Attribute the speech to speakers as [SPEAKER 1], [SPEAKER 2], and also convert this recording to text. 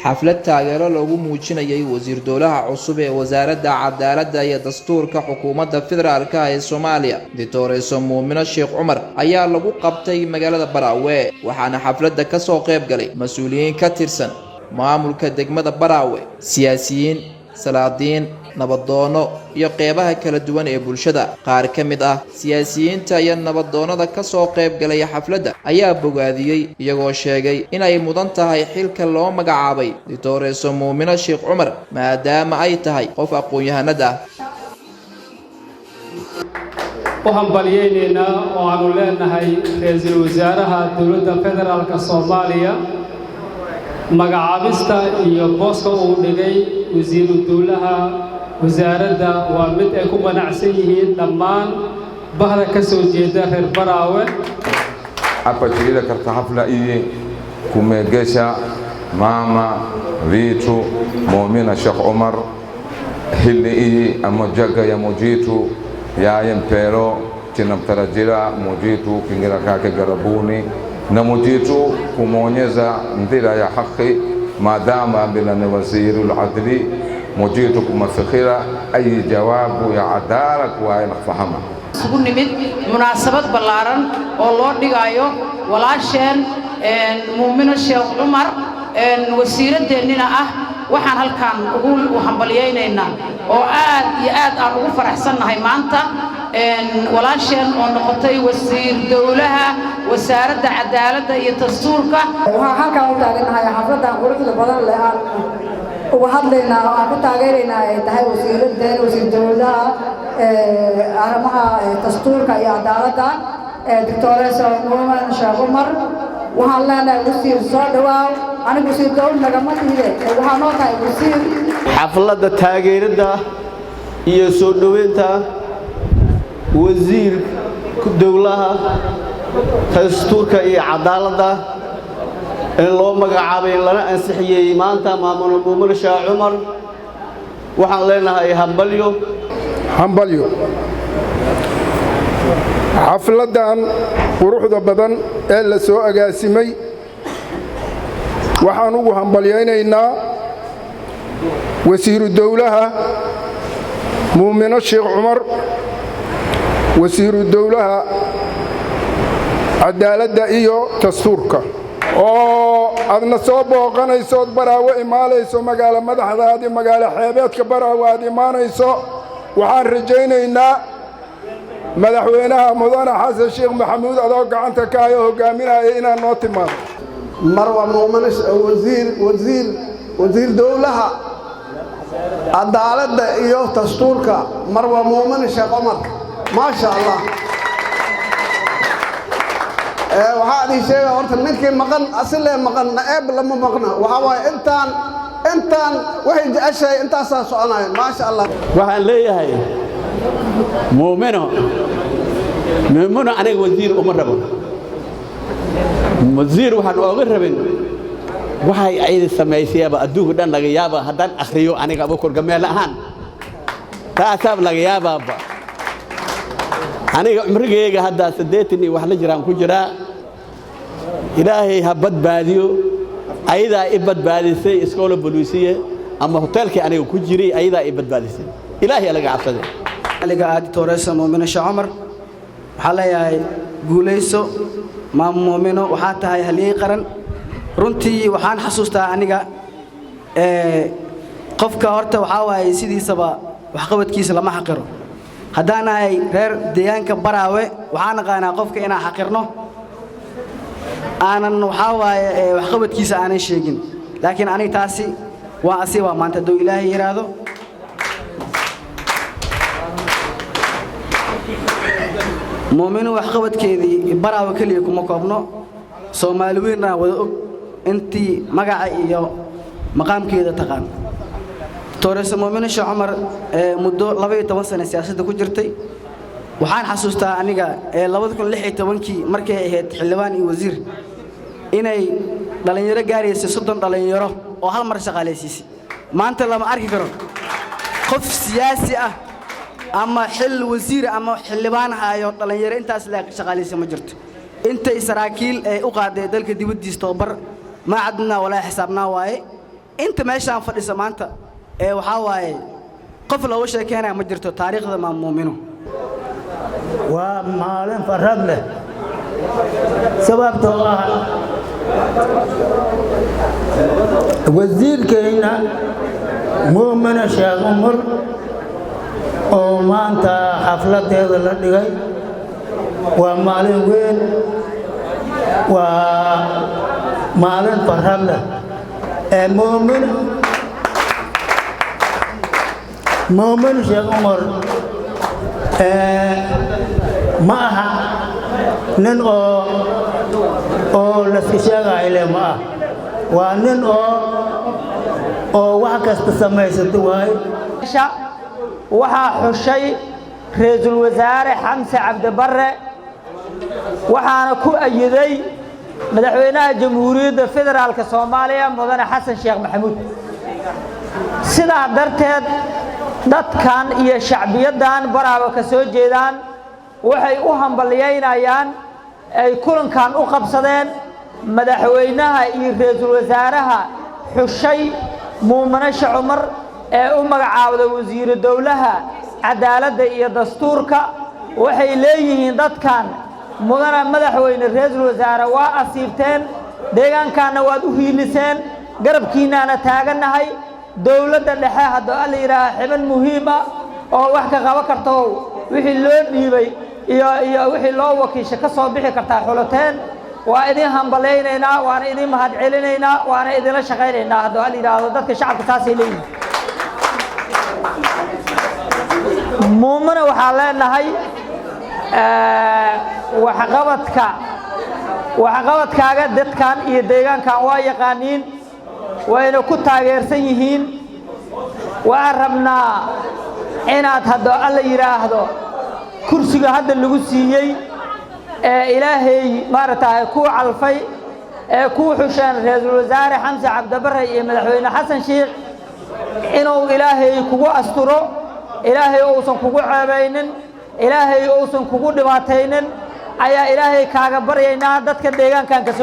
[SPEAKER 1] xaflad taageero loogu muujinayay wasiir dowlaha cusub ee wasaaradda cadaaladda iyo dastuurka xukuumadda federaalka ee Soomaaliya Dr. Muumino Sheekh Cumar ayaa lagu qabtay magaalada Baraawe waxaana xafladda ka soo qayb galay mas'uuliyiin ka tirsan maamulka degmada Baraawe siyaasiyiin salaadiin nabadoono iyo qeybaha kala duwan ee bulshada qaar ka mid ah siyaasiyiinta iyo nabadoonada ka soo qayb galay xafladda ayaa bogaadiyay iyagoo sheegay in ay mudan tahay xilka loo magacaabay Dr. Muumino Sheekh Cumar maadaama ay tahay qof aqoon-yahanad ah
[SPEAKER 2] waxaan balyeynaa oo aanu leenahay ra'iisul wasaaraha dowladda federaalka Soomaaliya magacaabista iyo booska uu dhigay wasiiru dowlaha wasaaradda waa mid ay ku qanacsan yihiin dhammaan bahda ka soo jeeda reer Baraawe
[SPEAKER 3] hapa tulida katika hafla hii kumegesha mama vitu Muumino Sheekh Cumar hili hii amojaga ya mujitu ya mpero tunamtarajia mujitu kingira kake garabuni na mujitu kumuonyeza ndira ya haki maadama bila ni waziri al-adli mujitu kumafikira ay jawabu ya adala kwa nafahama
[SPEAKER 4] isugu nimid munaasabad balaaran oo loo dhigayo walaasheen Muumino Sheekh Cumar wasiiradeennina ah waxaan halkaan ugu hambalyeynaa oo aad iyo aad aan ugu faraxsanahay maanta walaasheen oo noqotay wasiir dowlaha wasaaradda cadaaladda iyo dastuurka
[SPEAKER 5] waxaan halkaan u taaganahay xafladan quruxda badan leh aan uga hadlaynaa oo aan ku taageeraynaa ay tahay wasiir dowlaha arrimaha dastuurka iyo cadaaladda Dr. Muumino Sheekh Cumar waxaan leenahay wasiir soo dhawaaw anigu wasiir dowlad lagama tihide waxaan noo tahay wasiir
[SPEAKER 6] xafladda taageerada iyo soo dhaweynta wasiir dowlaha dastuurka iyo cadaaladda in loo magacaabay lana ansixiyay maanta Muumino Sheekh Cumar waxaan leenahay hambalyo
[SPEAKER 7] xafladan quruxda badan ee la soo agaasimay waxaan ugu hambalyeynaynaa wasiiru dowlaha Muumino Sheekh Cumar wasiiru dowlaha cadaaladda iyo dastuurka oo adna soo booqanayso Baraawe imaalayso magaalo madaxdaadii magaalo xeebeedka Baraawe aad imaanayso waxaan rajaynaynaa madaxweynaha mudane xasan sheekh maxamuud adoo gacanta ka hayo hogaaminaya inaan noo timaado
[SPEAKER 6] marwa Muumino wasiir dowlaha cadaaladda iyo dastuurka marwa Muumino Sheekh Cumar ma sha Allah waxaan sheegay horta ninkii maqan asile maqan naab lama maqna waxa way intaan waxay jeceshay intaas soconay ma sha Allah waxaan leeyahay Muumino aniga wasiir uma rabo wasiir waxaan uga rabin waxay ay sameeyayba adduunka dhan laga yaaba haddaan akhriyo aniga Abuukar Gameel ahaan taasab laga yaaba aniga umrigeyga hadda 80 wax la jiraan ku jira ilaahay ha badbaadiyo ayada i badbaadisay iskool booliisiye ama hotelkii aniga ku jiray ayada i badbaadisay ilaahay laga cabsaday
[SPEAKER 8] aliga Dr. Muumino Sheekh Cumar waxa la yahay guuleyso Muumino waxa tahay haliyay qaran runtii waxaan xasuustaa aniga qofka horta waxa waay sidiisaba wax qabadkiisa lama xaqiro haddaan ay reer deegaanka Baraawe waxaan aqaanaa qofka inaan xaqirno aanan waxa waay wax qabadkiisa aanan sheegin laakiin aniga taasi waa asiba maanta doo Ilaahay yiraahdo Muumino wax qabadkeedii Baraawe kaliya kuma koobno Soomaaliyeedna wada og intii magaca iyo maqaamkeeda taqaan Dr. Muumino Sheekh Cumar muddo 12 sano siyaasadda ku jirtay waxaan xasuustaa aniga 2016 markay ahayd xildhibaan iyo wasiir inay dhalinyaro gaarayso 30 dhalinyaro oo hal mar shaqaaleysiisay maanta lama arki karo qof siyaasi ah ama xil wasiir ama xildhibaan hayo dhalinyaro intaas la shaqaaleysiisay ma jirto intay saraakiil ay u qaaday dalka dibadiisa tababar ma cadna wala xisaabna waaye inta meeshaan fadhisa maanta ee waxaa waaye qof looga sheekeynaya ma jirto taariikhda muumino
[SPEAKER 9] waa maalin farxad leh sababtoo ah wasiirkeena muumino sheekh umar oo maanta xafladeeda la dhigay waa maalin weyn waa maalin farxad leh ee muumin sheekh umar ma aha nin oo laska sheegayle ma ah waa nin oo wax kasta samaysata waaye
[SPEAKER 10] waxaa xushay ra'iisul wasaare xamse cabdi barre waxaana ku ayiday madaxweynaha jamhuuriyadda federaalka Soomaaliya mudane xasan sheekh maxamuud sidaa darteed dadkan iyo shacbiyadan Baraawe ka soo jeedaan waxay u hambalyeynayaan ay kulankan u qabsadeen madaxweynaha iyo ra'iisul wasaaraha xushay muumino sheekh umar ee u magacaabay wasiir dawlaha cadaaladda iyo dastuurka waxay leeyihiin dadkan mudane madaxweyne ra'iisul wasaare waa asiibteen deegaankaana waad u hiiliseen garabkiinaana taaganahay dawladda dhexe hadda alla yiraahdo xibin muhiim ah oo wax ka qaban karto wixii loo dhiibay iyo wixii loo wakiisha ka soo bixi kartaa xulateen waa idin hambaleynaynaa waana idin mahad celinaynaa waana idin la shaqeynaynaa hadda alla yiraahdo dadka shacabka taasay leeyihiin muumino waxaa leenahay waxqabadkaaga dadkan iyo deegaankan waa yaqaaniin wayna ku taageersan yihiin waan rabnaa inaad hadda alla yiraahdo kursiga hadda lagu siiyey ee ilaahay maaragtay ku calfay ee ku xusheen ra'iisul wasaare xamse cabdi barre iyo madaxweyne xasan sheekh inuu ilaahay kugu asturo ilaahay uusan kugu ceebaynin ilaahay uusan kugu dhibaataynin ayaa ilaahay kaaga baryaynaa dadka deegaankan ka